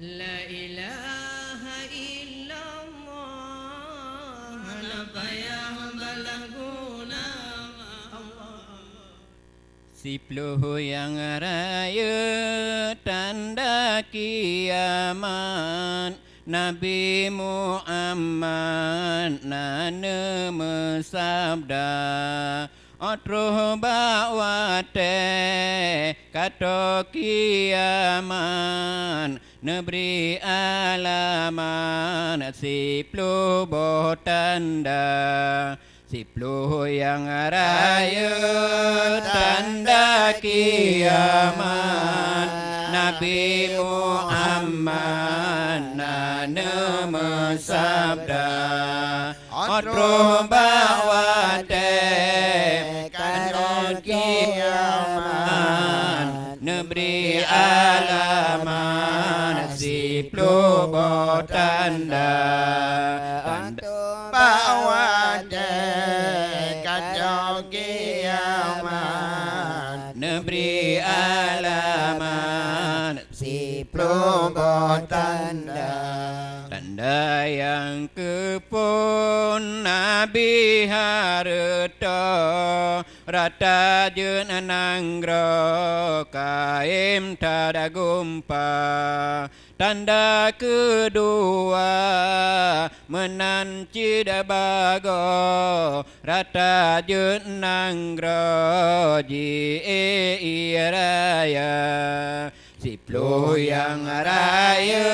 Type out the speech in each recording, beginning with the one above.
La ilaha illallah Labbayah balaguna Sepuluh yang raya tanda kiamat Nabi Muhammad nana mesabda Otruh ba'wate kato kiaman Neberi alaman sepuluh tanda Sepuluh yang raya tanda kiaman Nabi Muhammad nana mesabda Otruh ba'wate kato kiaman Neberi alaman sepuluh tanda Ba'wate kato kiaman Neberi alaman sepuluh tanda Tanda yang kepun Nabi harta Rata jen nanggro kaim tada gumpa Tanda kedua menanci dabago Rata jen nanggro ji iraya Sepuluh yang raya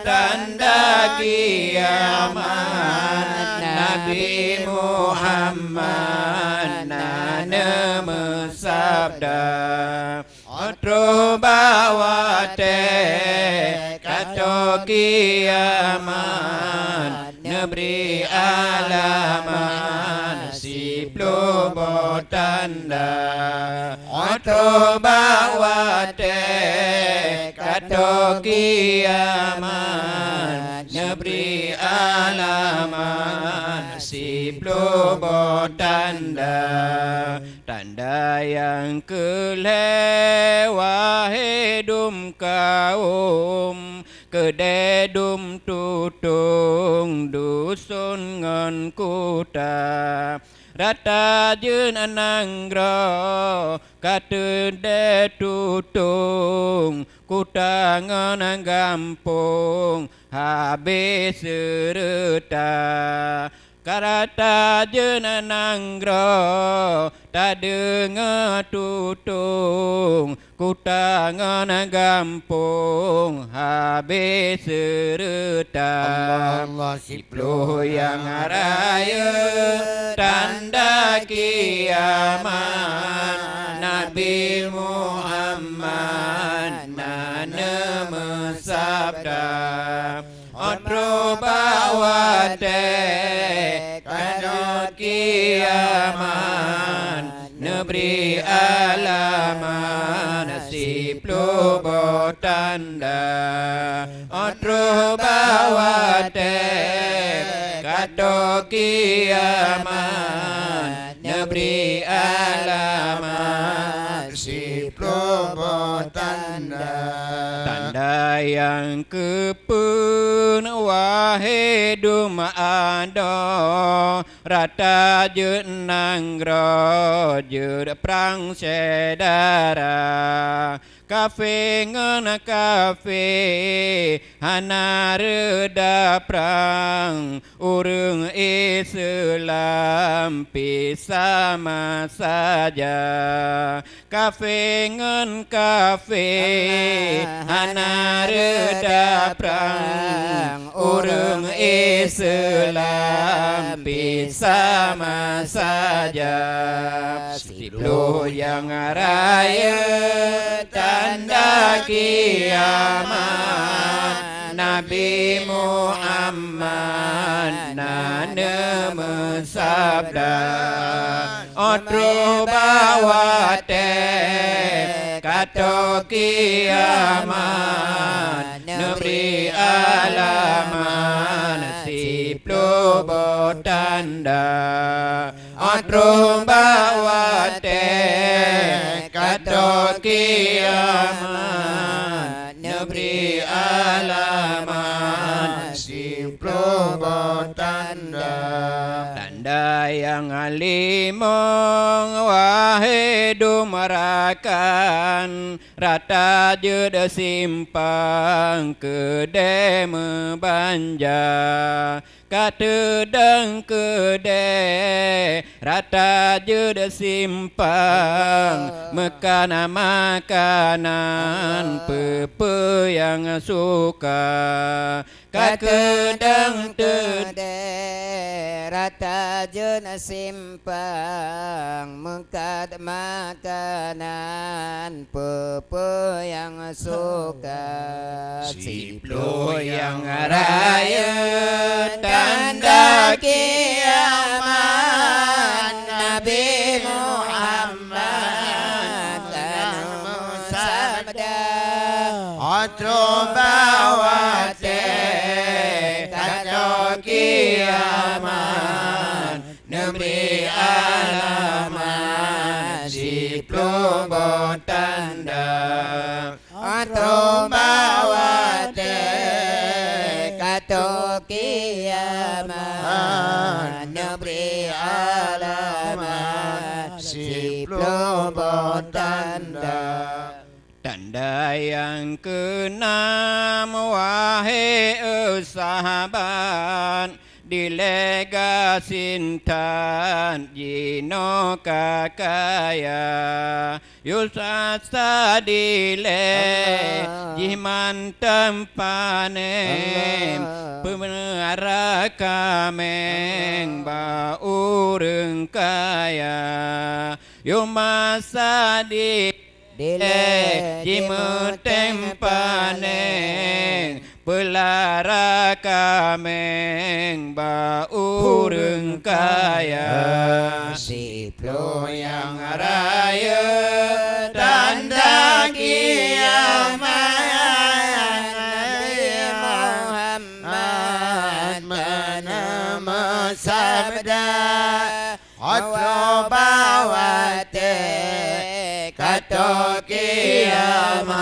tanda kiamat Nabi Muhammad nana mesabda Otruh ba'wate kato kiamat Neberi alaman sepuluh tanda Otruh ba'wate kato kiaman Neberi alaman sepuluh tanda Tanda yang kelewahidum kaum Kededum tutung dusun ngan kuta Rata jen nanggro kata de tutung Kuta ngan gampung habis serta Karata jen nanggro tade ngetutung Kuta ngan gampung habis serta Allah Sepuluh yang raya tanda kiamat Nabi Muhammad nana mesabda Otruh ba'wate kato kiaman Neberi alaman sepuluh tanda Otruh ba'wate kato kiaman Neberi alaman sepuluh tanda Tanda yang kepun wahidum ada Rata jen nanggro jen perang sedara Kafe ngan kafe hana reda perang Urung Islam pisama saja Kafe ngan kafe hana reda perang Urung Islam pisama saja Sepuluh yang raya tanda kiamat Nabi Muhammad nana mesabda Otruh ba'wate kato kiamat Neberi alaman sepuluh tanda Otruh ba'wate kato kiamat Neberi alamat Sepuluh tanda Tanda yang limong wahai dumarakan rata jeda simpang kedai membanja kata deng kedai rata jeda simpang makanan pepe yang suka kata deng rata jena simpang mengkat makanan pepe yang suka Siplo yang raya tanda kiamat Nabi Muhammad kan sabda Atro bawate kata kiamat Nabi alamat Siplo tanda Atau bawate kato kiamat Nabri alamat Sepuluh tanda Tanda yang keenam wahai sahabat Dilegasintan jino kakaya Yusasa dile jiman tempanem Pemenara kameng ba ureng kaya Yumasa jimu tempanem Pelara kameng ba ureng kaya Sepuluh yang raya tanda kiamat Nabi Muhammad menama sabda Atro bawate kato kiamat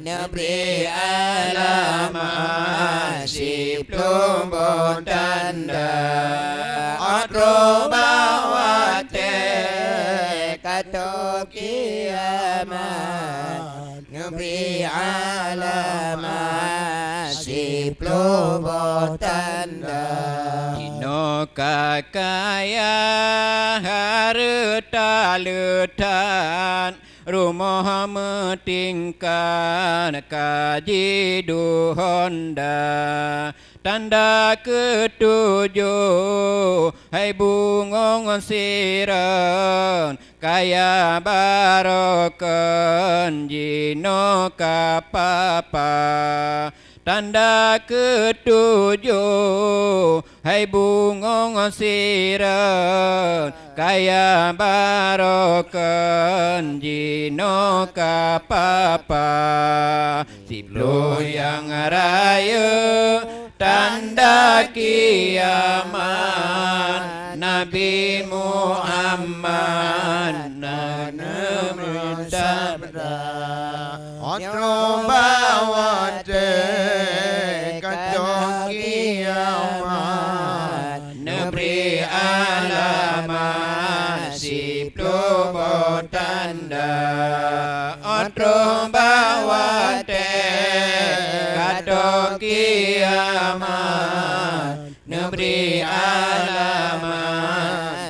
Nabi alamat Sepuluh tanda Atro bawate kato kiamat Nabi alamat Sepuluh tanda Dino kakaya harta letan rumah metingkan kaji du Honda tanda ketujuh hai bungong siran kaya barokan jino kapapa tanda ketujuh hai bungong siran kaya barokan jino kapapa Siplo yang raya tanda kiamat Nabi Muhammad nanem sabda Atro bawate kato kiamat Negeri alamat Siplo tanda Atro bawate kato kiamat Negeri alamat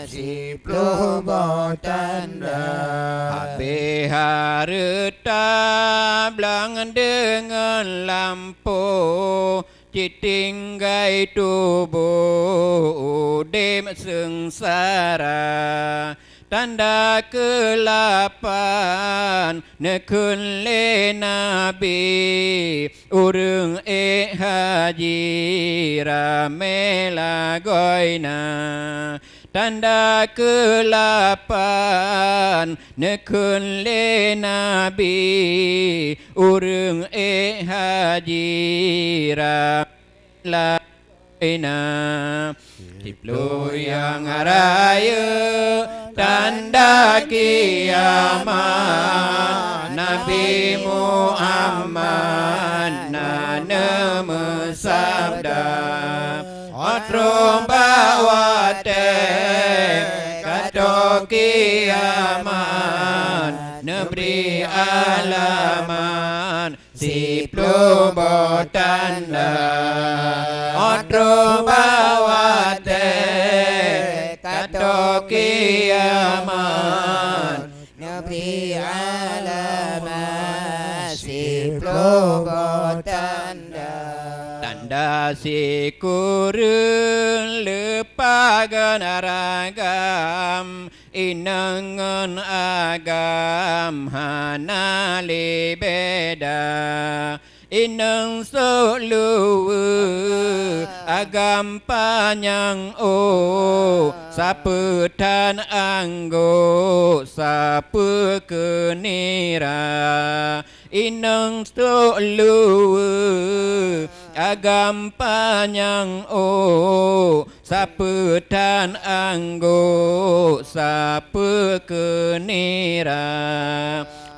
Sepuluh tanda Habis harta belang dengan lampu Citinggai tubuh udem sengsara Tanda kelapan nekun le nabi Urung haji rame lagoina Tanda kelapan nekun le nabi Urung haji rame lagoina Siplo yang raya tanda kiamat Nabi Muhammad nana bersabda Otro bawate kato kiamat Neberi alaman Siplu botanda Otro bawate kato kiamat Nabi alamat Siplu botanda Tanda si kurun lepagan ragam Inangan agam hana beda Inang solu agam panjang Sapa tan anggo sapa kenira Inang solu agam panjang sapa tan anggo sapa kenira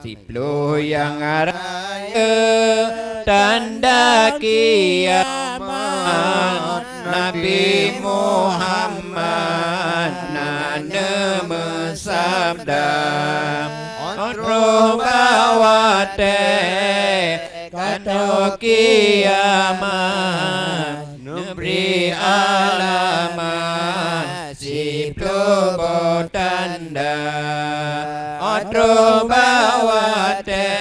Siplo yang raya tanda kiamat Nabi Muhammad nana bersabda Otro bawate kato kiamat Neberi alamat Siplo botanda Otro bawate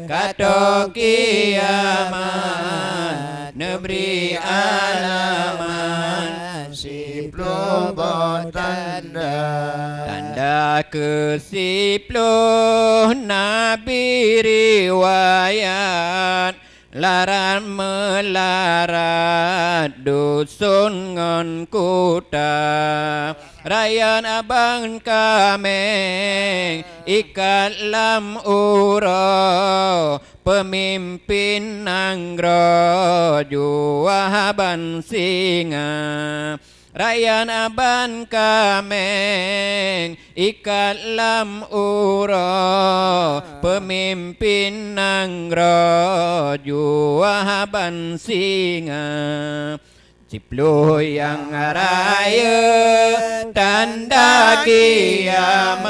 kato kiamat Neberi alamat Siplu botanda Tanda ke-10 Nabi riwayat Laran melarat dusun ngon kuta Rayan abang kameng ikat lam uro Pemimpin nanggro juaban singa Rayan aban kameng ikat lam uro Pemimpin nanggro juaban singa Ciplu yang raya tanda kiamat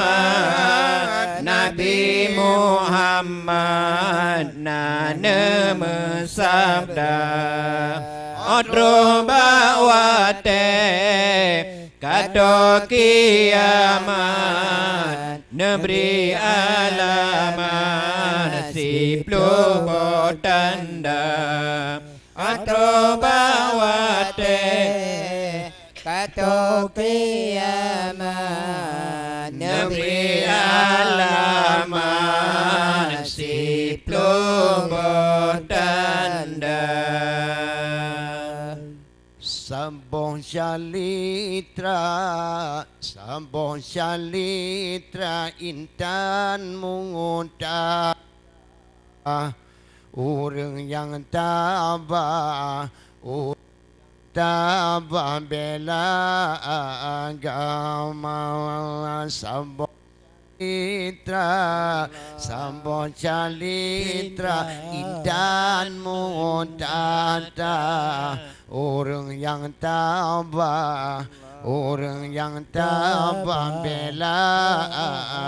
Nabi Muhammad nana bersabda Otro bawate kato kiamat Neberi alamat Siplu botanda Otro bawate kato kiamat Neberi alamat Siplu botanda Sambung syalitra intan mengudah Orang yang tabah bela agama Sambung calitra indan mengudah Orang yang tabah bela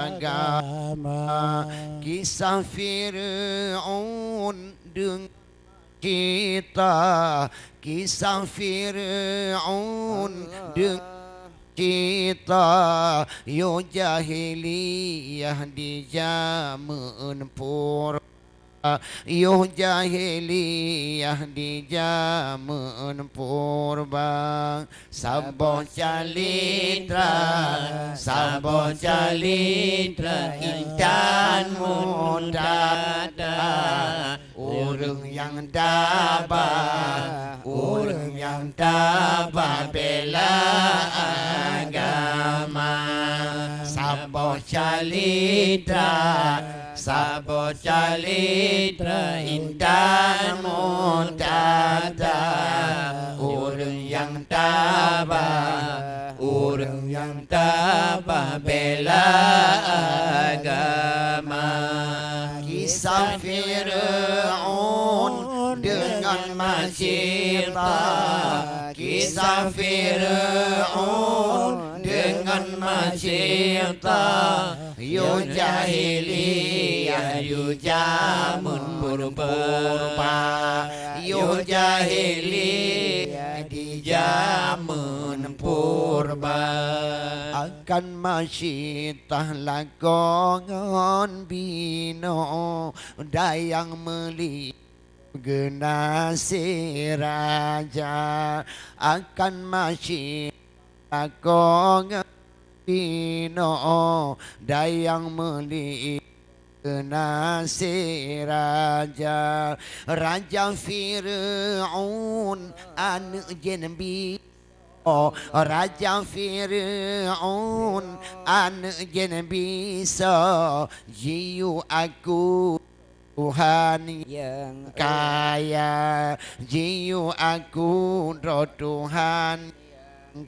agama Kisah Fir'aun dengan kita Kisah Fir'aun dengan kita Yo jahiliyah di zaman purba Yo jahiliyah di zaman purba Sabon calitra intan mudada Orang yang dapat bela agama Sabon calitra intan mudada Orang yang tabah orang yang tabah bela agama. Kisah Fir'aun dengan Masyitah, kisah Fir'aun dengan Masyitah. Yo jahiliyah yo jamun purba, yo jahiliyah di jamun purba. Akan Masyitah lakongan bino dayang meli generasi raja. Akan Masyitah lakongan bino dayang meli generasi raja. Raja Fir'aun anak jenbi, Raja Fir'aun anak jen bisa jiu aku Tuhan yang kaya, jiu aku roh Tuhan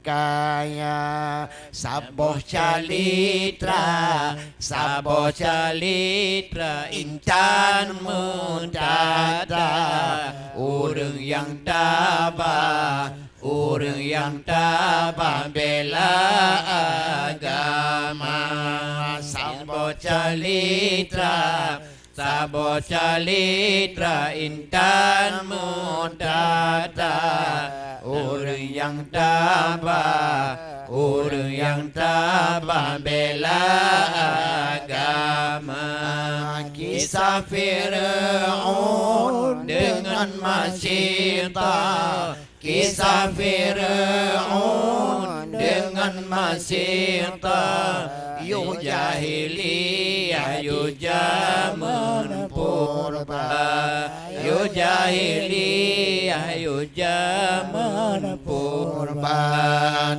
kaya. Saboh calitra, Saboh calitra intan mudada, orang yang tabah, orang yang tabah bela agama. Saboh calitra, saboh calitra intan mudada, orang yang tabah, orang yang tabah bela agama. Kisah Fir'aun dengan Masyitah, kisah Fir'aun dengan Masyitah. Yo jahiliyah yo jamun purba, yo jahiliyah yo jamun purba.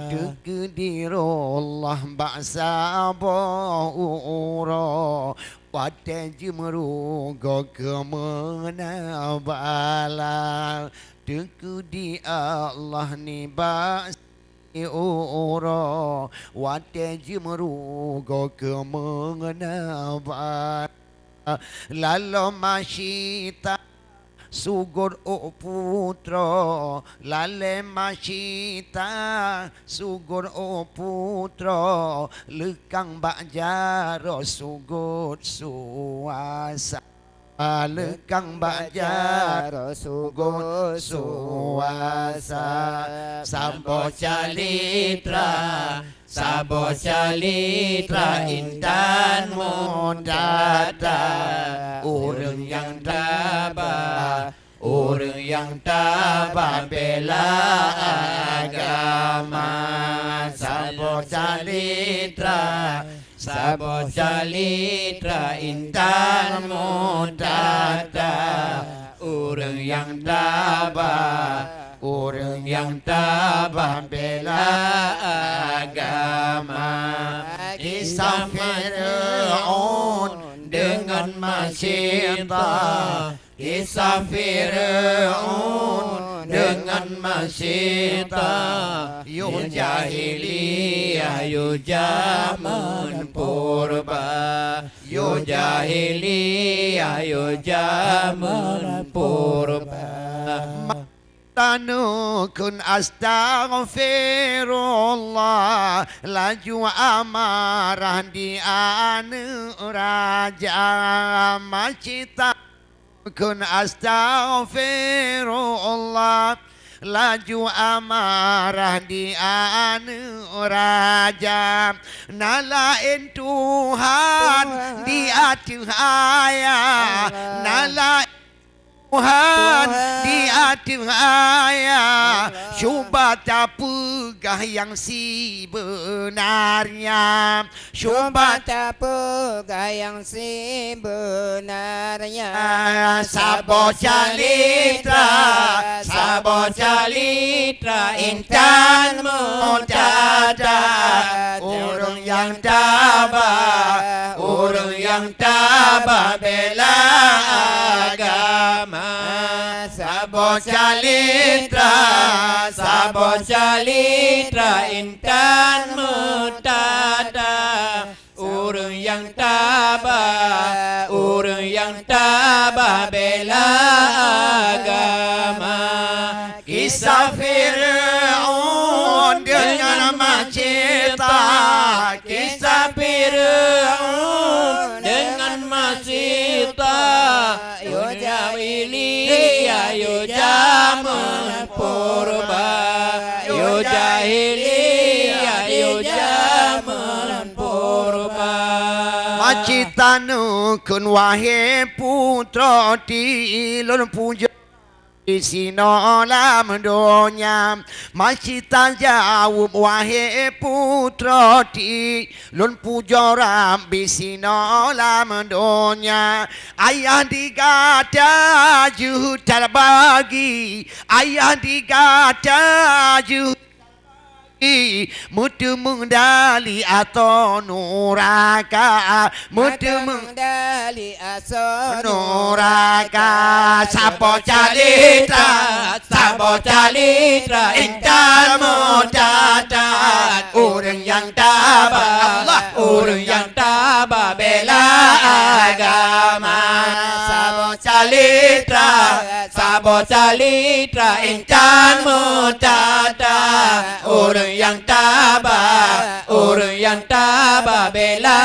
Tukdirullah ba'sa ba'ura, pada jemrugo kemana bala. Tukdi Allah ni ba'sa ura, wate jemrugo kemana bala. Lalu Masyitah sugur o putra, lale Masyitah sugur o putra. Lekang bakjaro sugur suasa, lekang bakjaro sugur suasa. Saboh calitra, saboh calitra intan mudada, orang yang tabah, orang yang tabah bela agama. Saboh calitra, saboh calitra intan mudada, orang yang tabah, orang yang tabah bela agama. Kisah Fir'aun dengan Masyitah, kisah Fir'aun dengan Masyitah. Yo jahiliyah yo jamun purba, yo jahiliyah yo jamun purba. Tanukun astaghfirullah, laju amarah di anu raja. Masyitah kun astaghfirullah, laju amarah di anu raja. Nalain Tuhan di atas ayah, nalain Tuhan di atas ayah. Cuba tak pegah yang sebenarnya, Cuba tak pegah yang sebenarnya. Saboh calitra, saboh calitra intan mudada, orang yang tabah, orang yang tabah bela agama. Sabo calitra, sabo calitra, intan mutada. Orang yang tabah, orang yang tabah bela agama. Kisah Fir'aun dengan maceta, kisah Fir'aun dengan maceta. Yo jahiliyah, yo zaman purba, yo jahiliyah, yo zaman purba. Macitanu kun wahai putra tilun puja di sinolam dunia. Macita jawab wahai putra tilun puja Rabbi sinolam dunia. Ayah digada juta bagi, ayah digada juta mutu mendali atau nuraka, mutu mendali atau nuraka. Sabo calitra, sabo calitra, intan mudadat. Orang yang tabah, orang yang tabah bela agama. Sabo calitra, sabo calitra, intan mudadat. Orang yang tabah, orang yang tabah bela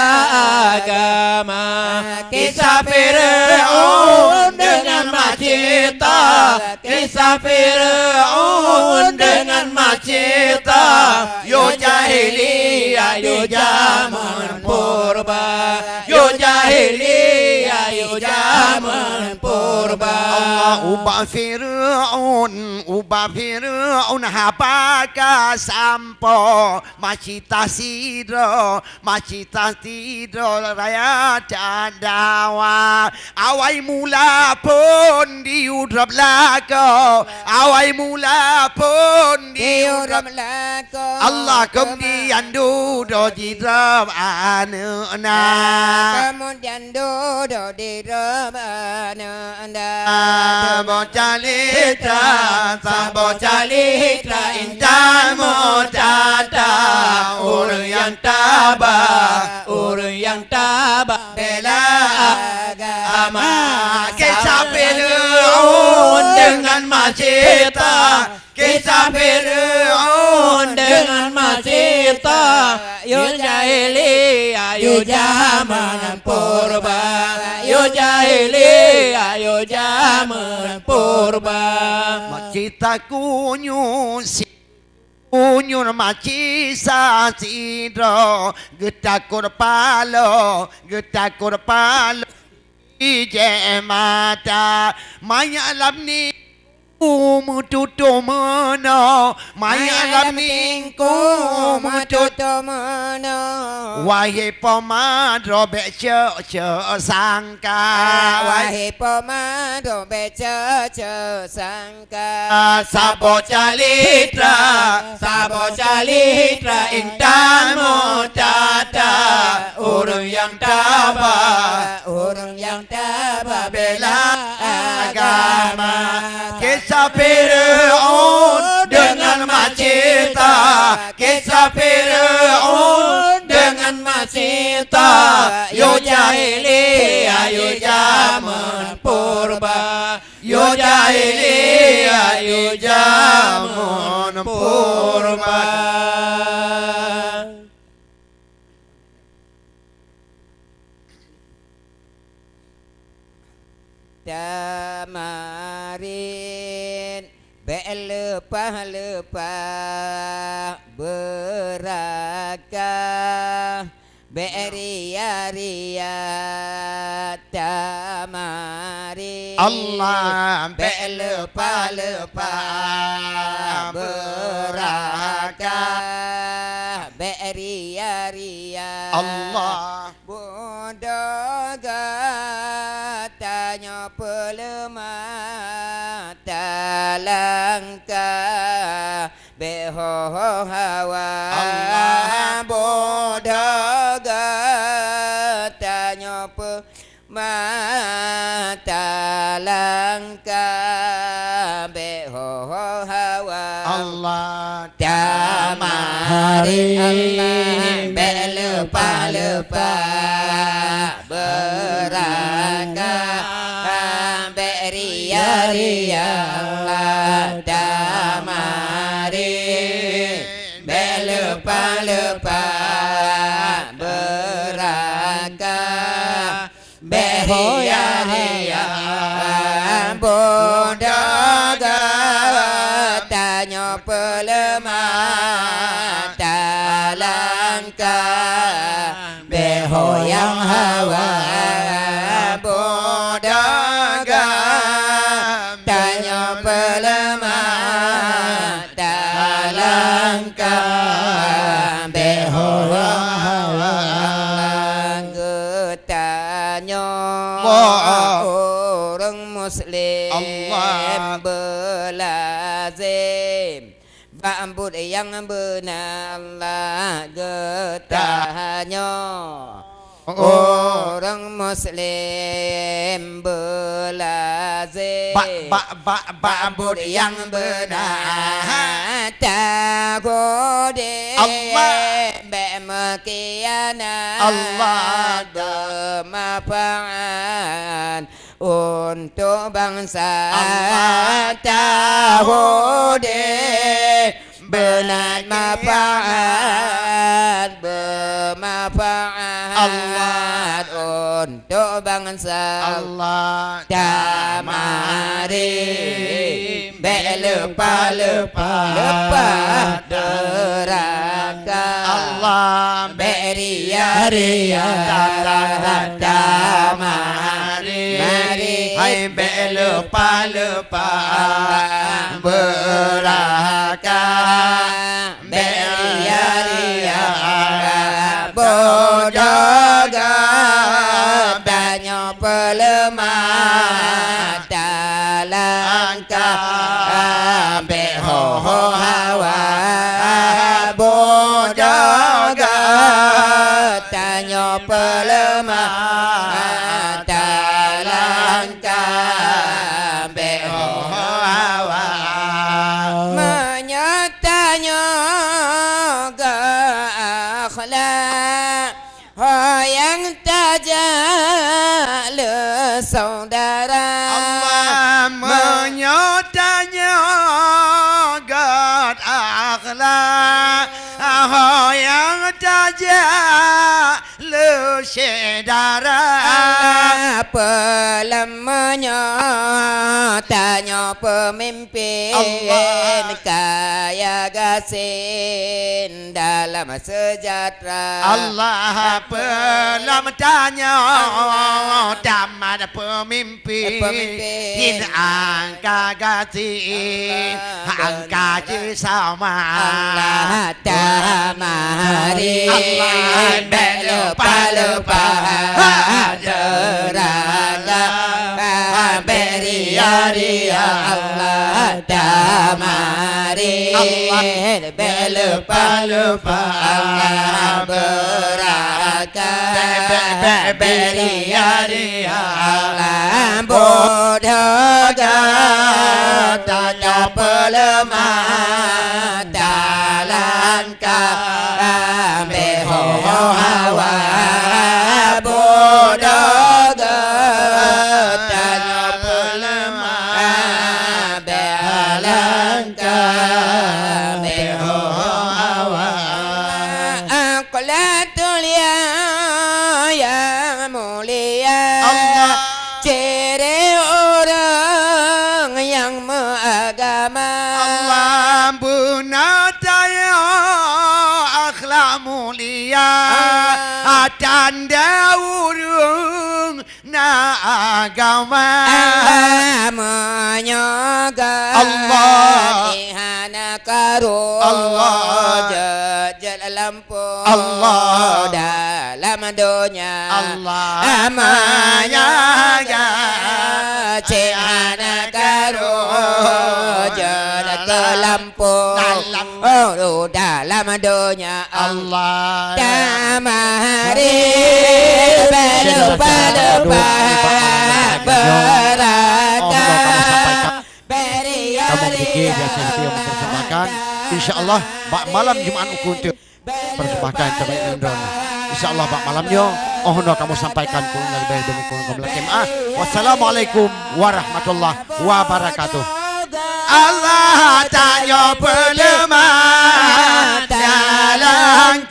agama. Kisah Fir'aun dengan maceta, kisah Fir'aun dengan maceta. Yo jahiliyah, yo zaman purba, yo jahiliyah, yo zaman purba. Allah ubah Fir'aun habaka sampo macita sidro raya candawa. Awai mula pun diudrap lako, awai mula pun diudrap lako. Allah kemudian duduk di dalam anak-anak, kemudian duduk di dalam anak-anak. Sabo calitra, sabo calitra, intan mudada. Orang yang tabah, orang yang tabah bela agama. Kisah Fir'aun dengan maceta, kisah Fir'aun dengan maceta. Yo jahiliyah, yo zaman purba, yo jahiliyah, yo zaman purba. macita kunyun Unyun macisa sidro getakur palo ije mata maya labni mututu mono maya labni mututu mono. wahai pemadro beco sangka, Wahai pemadro beco sangka. Sabo calitra, sabo calitra, intan mudada. Orang yang tabah, orang yang tabah bela agama. Kisah Fir'aun dengan maceta, kisah Fir'aun dengan maceta. Yo jahiliyah, yo zaman purba, yo jahiliyah, yo zaman purba. Tamarin belepah-lepah berakah beria-ria tamarin. Allah belepah-lepah berakah beria-ria. Allah bodoh tanya pelemah talangkah beho hawa. Allah bodoh tanya pelemah talangkah mari Allah berlupa-lupa berakah beria-ria Allah damari berlupa-lupa berakah beria-ria bodoh tanya pelemah talangkah behoyang hawa bodoh tanya pelemah talangkah behoyang hawa tanya orang Muslim Allah belazim bambut yang benar Allah getahnya orang Muslim belazim bambut yang benar takode Allah bermakianat Allah bermanfaat untuk bangsa Allah tahu deh benar manfaat bermanfaat Allah untuk bangsa Allah damari berlupa-lupa deraka Allah beria-ria damari hai belupa-lupa berakah beria-ria bodoh tanya pelemah talangkah beho hawa bodoh tanya pelemah talangkah beho hawa menyatanya ke akhlak yang tajak saudara Allah menyotanya gad akhlak yang tajak le sedara pelamanya tanya pemimpin Allah. kaya gasin dalam sejahtera Allah pelam tanya tamat pemimpin angka gasin angka sama Allah tamari Allah belupa-lupa deraka beria-ria Allah tamari Allah belupa-lupa Allah beraka beria-ria Allah bodoh tanya pelemah talangkah beho hawa bodoh tanya pelemah talangkah beho hawa aqlatul yang mulia Allah. ciri orang yang beragama Allah bunataya akhlak mulia tanda urung na agama Allah menyoga Allah. ihana karo Allah. jejal lampu Allah. dalam dunia Allah. menyoga ihana karo jejal lampu dalam dunia Allah Tamari berlupa-lupa berakah beria sedikit biasa kita yang mempersembahkan. InsyaAllah malam Jumaat ukur untuk persembahkan terbaik Indron. InsyaAllah malamnya no kamu sampaikan ku lebih demi ku belakang. Wassalamualaikum warahmatullahi wabarakatuh. Allah tanya perlemah dalam